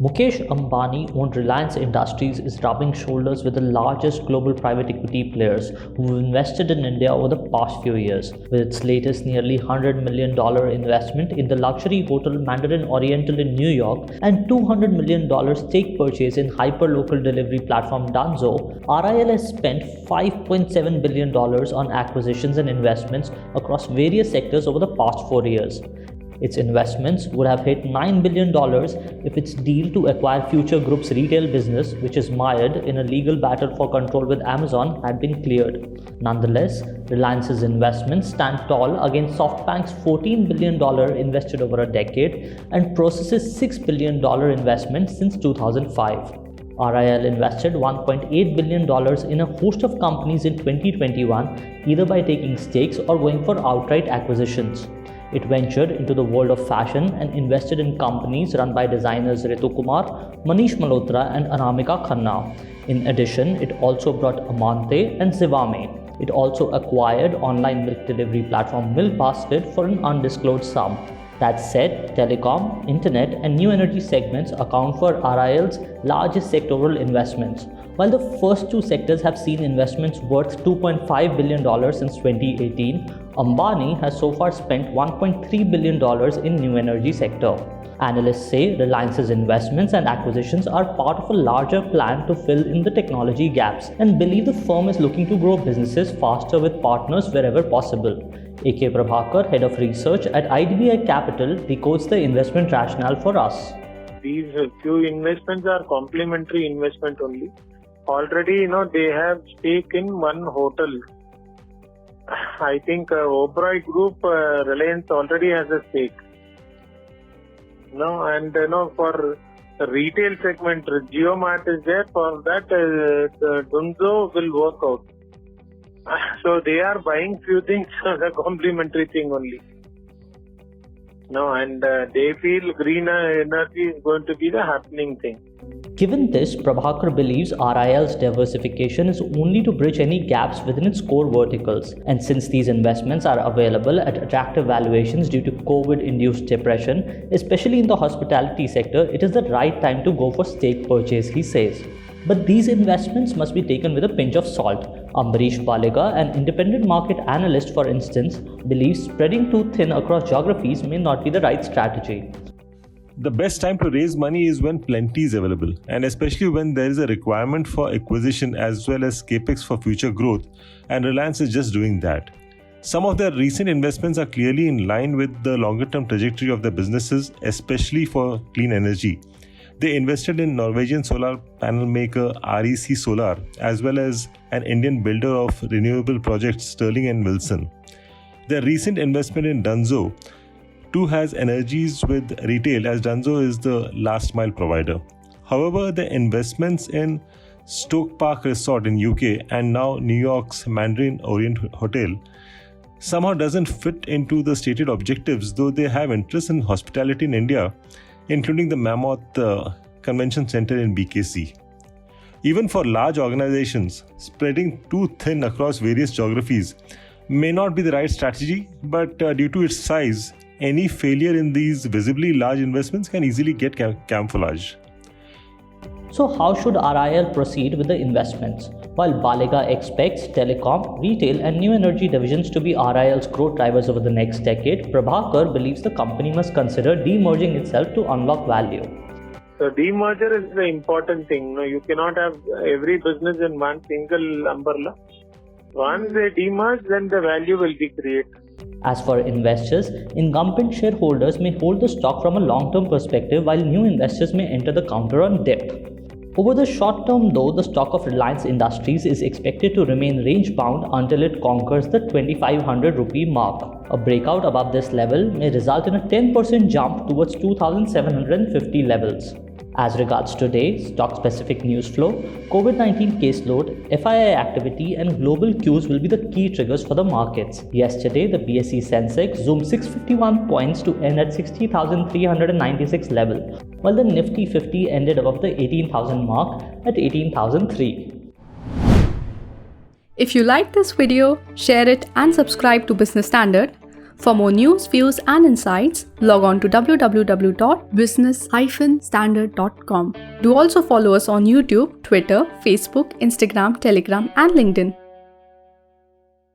Mukesh Ambani-owned Reliance Industries is rubbing shoulders with the largest global private equity players who have invested in India over the past few years. With its latest nearly $100 million investment in the luxury hotel Mandarin Oriental in New York and $200 million stake purchase in hyperlocal delivery platform Dunzo, RIL has spent $5.7 billion on acquisitions and investments across various sectors over the past 4 years. Its investments would have hit $9 billion if its deal to acquire Future Group's retail business, which is mired in a legal battle for control with Amazon, had been cleared. Nonetheless, Reliance's investments stand tall against SoftBank's $14 billion invested over a decade and Prosus' $6 billion investment since 2005. RIL invested $1.8 billion in a host of companies in 2021, either by taking stakes or going for outright acquisitions. It ventured into the world of fashion and invested in companies run by designers Ritu Kumar, Manish Malhotra and Anamika Khanna. In addition, it also brought Amante and Zivame. It also acquired online milk delivery platform Milkbasket for an undisclosed sum. That said, telecom, internet and new energy segments account for RIL's largest sectoral investments. While the first two sectors have seen investments worth $2.5 billion since 2018, Ambani has so far spent $1.3 billion in new energy sector. Analysts say Reliance's investments and acquisitions are part of a larger plan to fill in the technology gaps and believe the firm is looking to grow businesses faster with partners wherever possible. A.K. Prabhakar, Head of Research at IDBI Capital, decodes the investment rationale for us. These few investments are complementary investment only. Already, they have stake in one hotel. I think Oberoi Group, Reliance already has a stake. For the retail segment, JioMart is there. For that, Dunzo will work out. So they are buying few things as a complementary thing only. They feel green energy is going to be the happening thing. Given this, Prabhakar believes RIL's diversification is only to bridge any gaps within its core verticals. And since these investments are available at attractive valuations due to COVID-induced depression, especially in the hospitality sector, it is the right time to go for stake purchase, he says. But these investments must be taken with a pinch of salt. Ambarish Baliga, an independent market analyst for instance, believes spreading too thin across geographies may not be the right strategy. The best time to raise money is when plenty is available, and especially when there is a requirement for acquisition as well as capex for future growth, and Reliance is just doing that. Some of their recent investments are clearly in line with the longer-term trajectory of their businesses, especially for clean energy. They invested in Norwegian solar panel maker REC Solar, as well as an Indian builder of renewable projects Sterling & Wilson. Their recent investment in Dunzo too has energies with retail, as Dunzo is the last mile provider. However, the investments in Stoke Park Resort in UK and now New York's Mandarin Orient Hotel somehow doesn't fit into the stated objectives, though they have interest in hospitality in India, including the Mammoth Convention Center in BKC. Even for large organizations, spreading too thin across various geographies may not be the right strategy, but due to its size, any failure in these visibly large investments can easily get camouflaged. So how should RIL proceed with the investments? While Baliga expects telecom, retail and new energy divisions to be RIL's growth drivers over the next decade, Prabhakar believes the company must consider demerging itself to unlock value. So demerger is the important thing. You cannot have every business in one single umbrella. Once they demerge, then the value will be created. As for investors, incumbent shareholders may hold the stock from a long-term perspective while new investors may enter the counter on dip. Over the short term though, the stock of Reliance Industries is expected to remain range-bound until it conquers the 2500 rupee mark. A breakout above this level may result in a 10% jump towards 2750 levels. As regards today, stock-specific news flow, COVID-19 caseload, FII activity and global cues will be the key triggers for the markets. Yesterday, the BSE Sensex zoomed 651 points to end at 60,396 level, while the Nifty 50 ended above the 18,000 mark at 18,003. If you like this video, share it and subscribe to Business Standard. For more news, views, and insights, log on to www.business-standard.com. Do also follow us on YouTube, Twitter, Facebook, Instagram, Telegram, and LinkedIn.